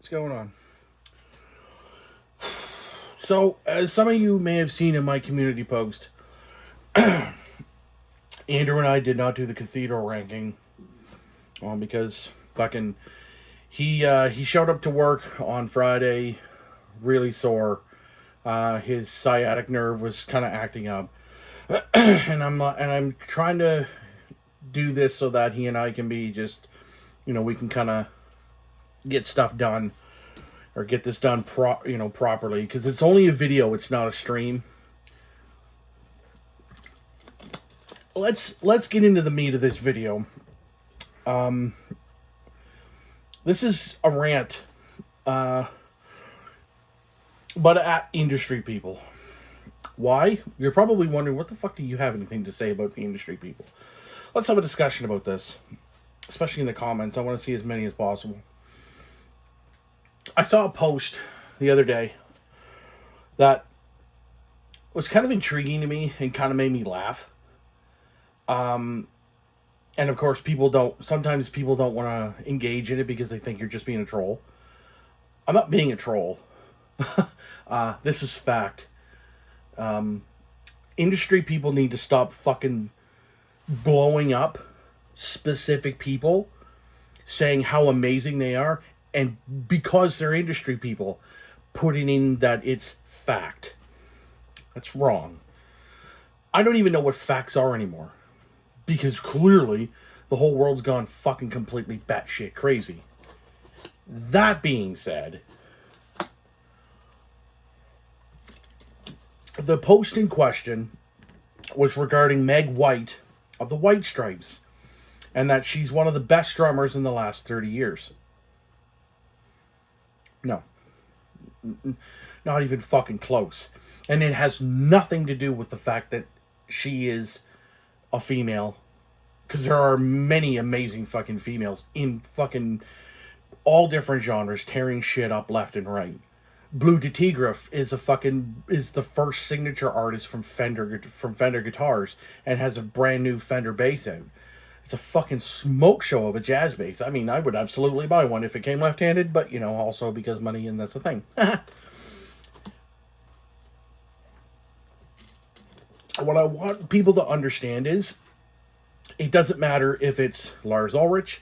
What's going on? So, as some of you may have seen in my community post, Andrew and I did not do the cathedral ranking, because fucking he showed up to work on Friday really sore. His sciatic nerve was kind of acting up, and I'm trying to do this so that he and I can be just, we can kind of get stuff done or get this done properly, because it's only a video, it's not a stream. Let's get into the meat of this video. This is a rant, but at industry people. Why? You're probably wondering, what the fuck do you have anything to say about the industry people? Let's have a discussion about this, especially in the comments. I want to see as many as possible. I saw a post the other day that was kind of intriguing to me and kind of made me laugh. And of course, sometimes people don't want to engage in it because they think you're just being a troll. I'm not being a troll. This is fact. Industry people need to stop fucking blowing up specific people, saying how amazing they are, and because they're industry people, putting in that it's fact. That's wrong. I don't even know what facts are anymore, because clearly the whole world's gone fucking completely batshit crazy. That being said, the post in question was regarding Meg White of the White Stripes, and that she's one of the best drummers in the last 30 years. No. Not even fucking close. And it has nothing to do with the fact that she is a female, because there are many amazing fucking females in fucking all different genres tearing shit up left and right. Blue DeTigra is the first signature artist from Fender guitars, and has a brand new Fender bass out. It's a fucking smoke show of a jazz bass. I mean, I would absolutely buy one if it came left-handed, but also because money, and that's the thing. What I want people to understand is, it doesn't matter if it's Lars Ulrich,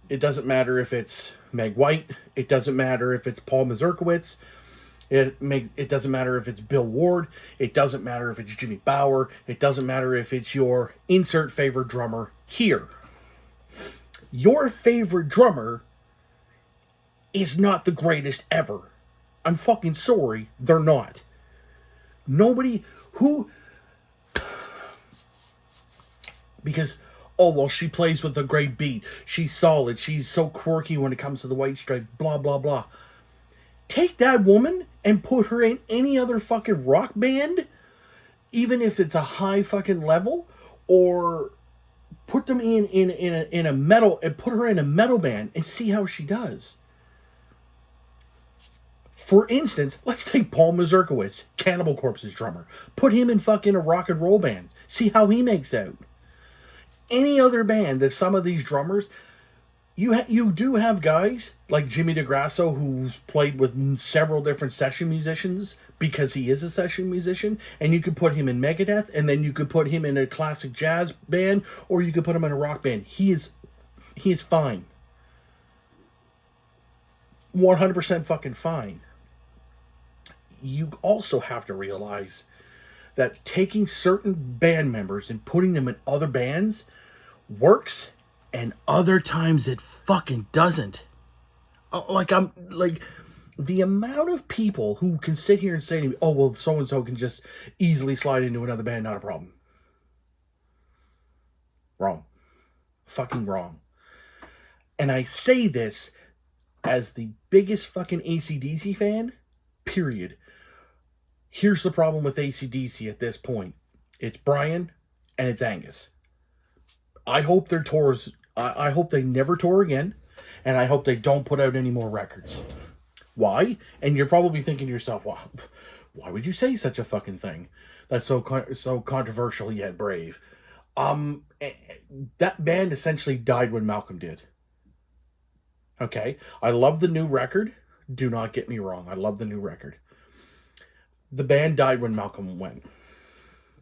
it doesn't matter if it's Meg White, it doesn't matter if it's Paul Mazurkiewicz, it doesn't matter if it's Bill Ward, it doesn't matter if it's Jimmy Bauer, it doesn't matter if it's your insert favorite drummer here. Your favorite drummer is not the greatest ever. I'm fucking sorry, they're not. Nobody who... Because, oh, well, she plays with a great beat. She's solid. She's so quirky when it comes to the White Stripe. Blah, blah, blah. Take that woman and put her in any other fucking rock band, even if it's a high fucking level, or put them in a metal, and put her in a metal band and see how she does. For instance, let's take Paul Mazurkiewicz, Cannibal Corpse's drummer. Put him in fucking a rock and roll band. See how he makes out. Any other band that some of these drummers, you do have guys like Jimmy DeGrasso, who's played with several different session musicians because he is a session musician, and you could put him in Megadeth, and then you could put him in a classic jazz band, or you could put him in a rock band. He is fine. 100% fucking fine. You also have to realize that taking certain band members and putting them in other bands works, and other times it fucking doesn't. The amount of people who can sit here and say to me, oh, well, so-and-so can just easily slide into another band, not a problem. Wrong. Fucking wrong. And I say this as the biggest fucking AC/DC fan, period. Here's the problem with AC/DC at this point. It's Brian and it's Angus. I hope their tours, I hope they never tour again, and I hope they don't put out any more records. Why? And you're probably thinking to yourself, well, why would you say such a fucking thing? That's so controversial yet brave. That band essentially died when Malcolm did. Okay? I love the new record. Do not get me wrong. I love the new record. The band died when Malcolm went.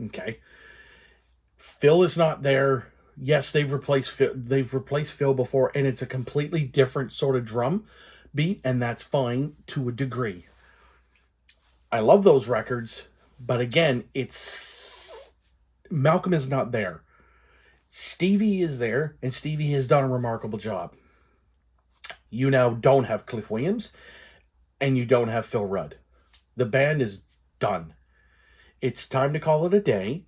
Okay? Phil is not there. Yes, they've replaced Phil before, and it's a completely different sort of drum beat, and that's fine to a degree. I love those records, but again, it's Malcolm is not there. Stevie is there, and Stevie has done a remarkable job. You now don't have Cliff Williams, and you don't have Phil Rudd. The band is done. It's time to call it a day.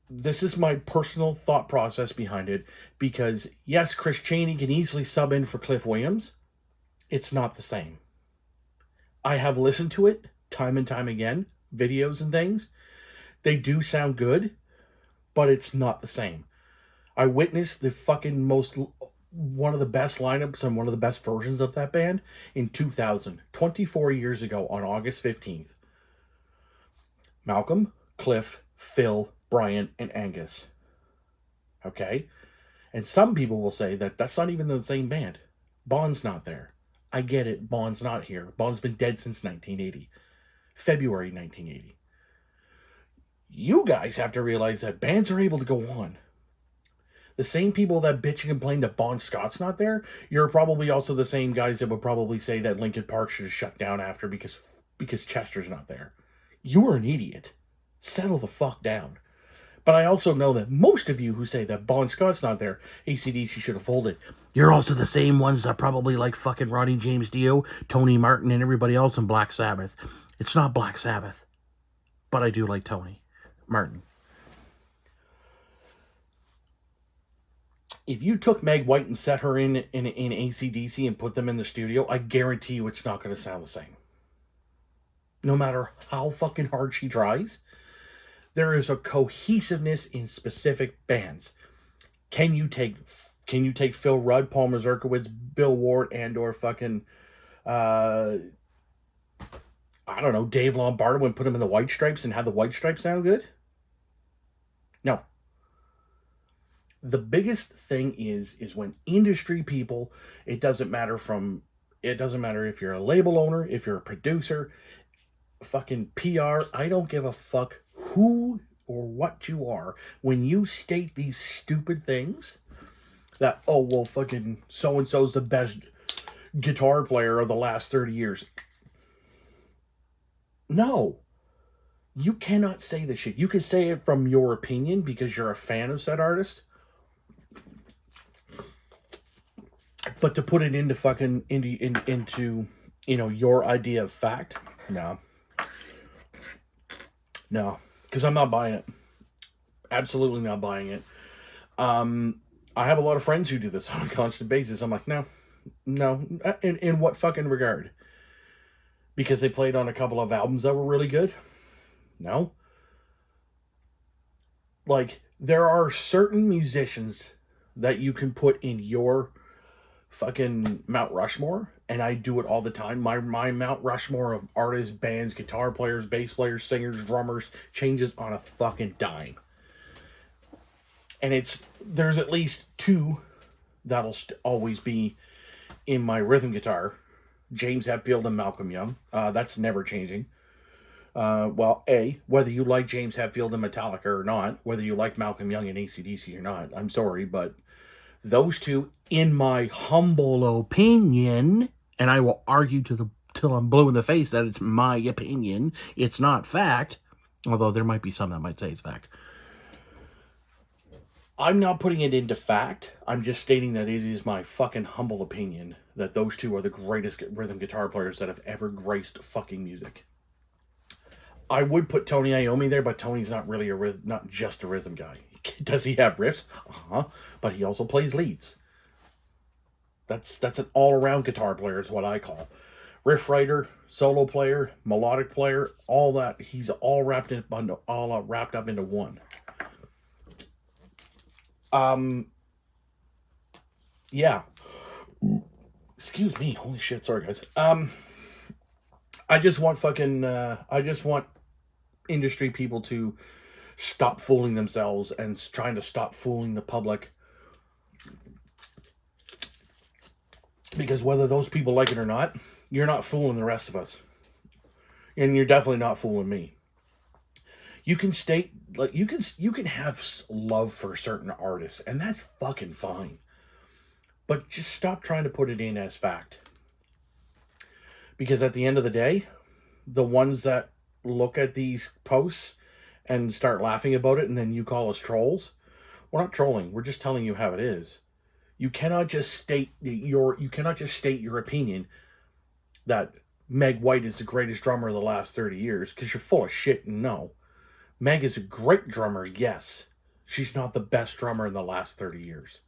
This is my personal thought process behind it, because yes, Chris Chaney can easily sub in for Cliff Williams. It's not the same. I have listened to it time and time again, videos and things. They do sound good, but it's not the same. I witnessed the fucking one of the best lineups and one of the best versions of that band in 2000, 24 years ago on August 15th. Malcolm, Cliff, Phil, Brian, and Angus. Okay? And some people will say that that's not even the same band. Bond's not there. I get it. Bond's not here. Bond's been dead since 1980. February 1980. You guys have to realize that bands are able to go on. The same people that bitch and complain that Bon Scott's not there, you're probably also the same guys that would probably say that Linkin Park should have shut down after because Chester's not there. You're an idiot. Settle the fuck down. But I also know that most of you who say that Bon Scott's not there, AC/DC should have folded. You're also the same ones that probably like fucking Ronnie James Dio, Tony Martin, and everybody else in Black Sabbath. It's not Black Sabbath. But I do like Tony Martin. If you took Meg White and set her in AC/DC and put them in the studio, I guarantee you it's not going to sound the same. No matter how fucking hard she tries, there is a cohesiveness in specific bands. Can you take Phil Rudd, Paul Mazurkiewicz, Bill Ward, and or fucking I don't know, Dave Lombardo and put him in the White Stripes and have the White Stripes sound good? No. The biggest thing is when industry people, it doesn't matter if you're a label owner, if you're a producer, fucking PR, I don't give a fuck who or what you are. When you state these stupid things that, oh, well, fucking so-and-so's the best guitar player of the last 30 years. No. You cannot say this shit. You can say it from your opinion because you're a fan of said artist. But to put it into fucking into your idea of fact, no, because I'm not buying it. Absolutely not buying it. I have a lot of friends who do this on a constant basis. I'm like, no. In what fucking regard? Because they played on a couple of albums that were really good? No. Like, there are certain musicians that you can put in your fucking Mount Rushmore, and I do it all the time. My Mount Rushmore of artists, bands, guitar players, bass players, singers, drummers changes on a fucking dime. And there's at least two that'll always be in my rhythm guitar. James Hetfield and Malcolm Young. That's never changing. Well, whether you like James Hetfield and Metallica or not, whether you like Malcolm Young and AC/DC or not, I'm sorry, but those two, in my humble opinion, and I will argue till I'm blue in the face that it's my opinion, it's not fact, although there might be some that might say it's fact. I'm not putting it into fact. I'm just stating that it is my fucking humble opinion that those two are the greatest rhythm guitar players that have ever graced fucking music. I would put Tony Iommi there, but Tony's not really not just a rhythm guy. Does he have riffs? But he also plays leads. That's an all-around guitar player is what I call. Riff writer, solo player, melodic player, all that. He's all wrapped up into one. Yeah. Excuse me. Holy shit. Sorry, guys. I just want industry people to stop fooling themselves and trying to stop fooling the public. Because whether those people like it or not, you're not fooling the rest of us. And you're definitely not fooling me. You can state, like, you can have love for certain artists, and that's fucking fine. But just stop trying to put it in as fact. Because at the end of the day, the ones that look at these posts and start laughing about it, and then you call us trolls, we're not trolling. We're just telling you how it is. You cannot just state your opinion that Meg White is the greatest drummer of the last 30 years, because you're full of shit. And no, Meg is a great drummer, yes. She's not the best drummer in the last 30 years.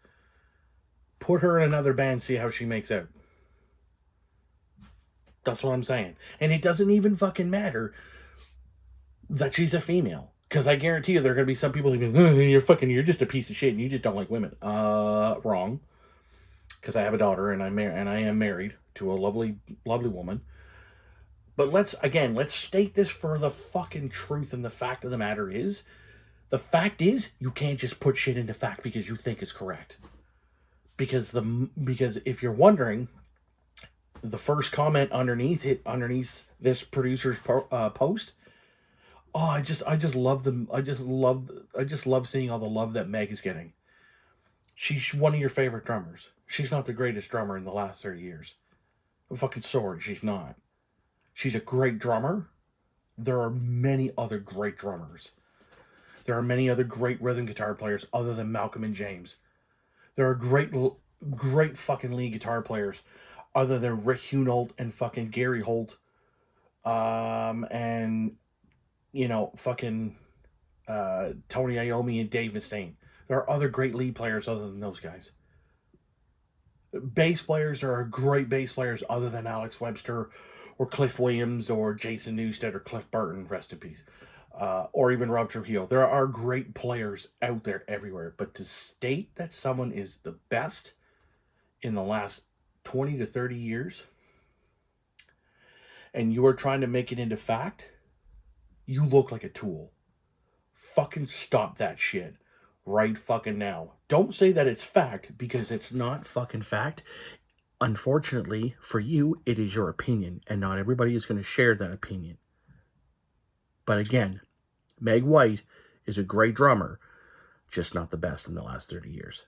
Put her in another band, see how she makes out. That's what I'm saying. And it doesn't even fucking matter that she's a female. Because I guarantee you there are going to be some people who go, you're just a piece of shit and you just don't like women. Wrong. Because I have a daughter and I am married to a lovely, lovely woman. But let's state this for the fucking truth, and the fact of the matter is, the fact is, you can't just put shit into fact because you think it's correct. Because if you're wondering, the first comment underneath this producer's post, oh, I just love them. I just love seeing all the love that Meg is getting. She's one of your favorite drummers. She's not the greatest drummer in the last 30 years. I'm fucking sorry, she's not. She's a great drummer. There are many other great drummers. There are many other great rhythm guitar players other than Malcolm and James. There are great fucking lead guitar players other than Rick Hunold and fucking Gary Holt. And, fucking Tony Iommi and Dave Mustaine. There are other great lead players other than those guys. Bass players, there are great bass players other than Alex Webster or Cliff Williams or Jason Newsted or Cliff Burton, rest in peace. Or even Rob Trujillo. There are great players out there everywhere. But to state that someone is the best in the last 20 to 30 years, and you are trying to make it into fact, you look like a tool. Fucking stop that shit right fucking now. Don't say that it's fact, because it's not fucking fact. Unfortunately for you, it is your opinion, and not everybody is going to share that opinion. But again, Meg White is a great drummer, just not the best in the last 30 years.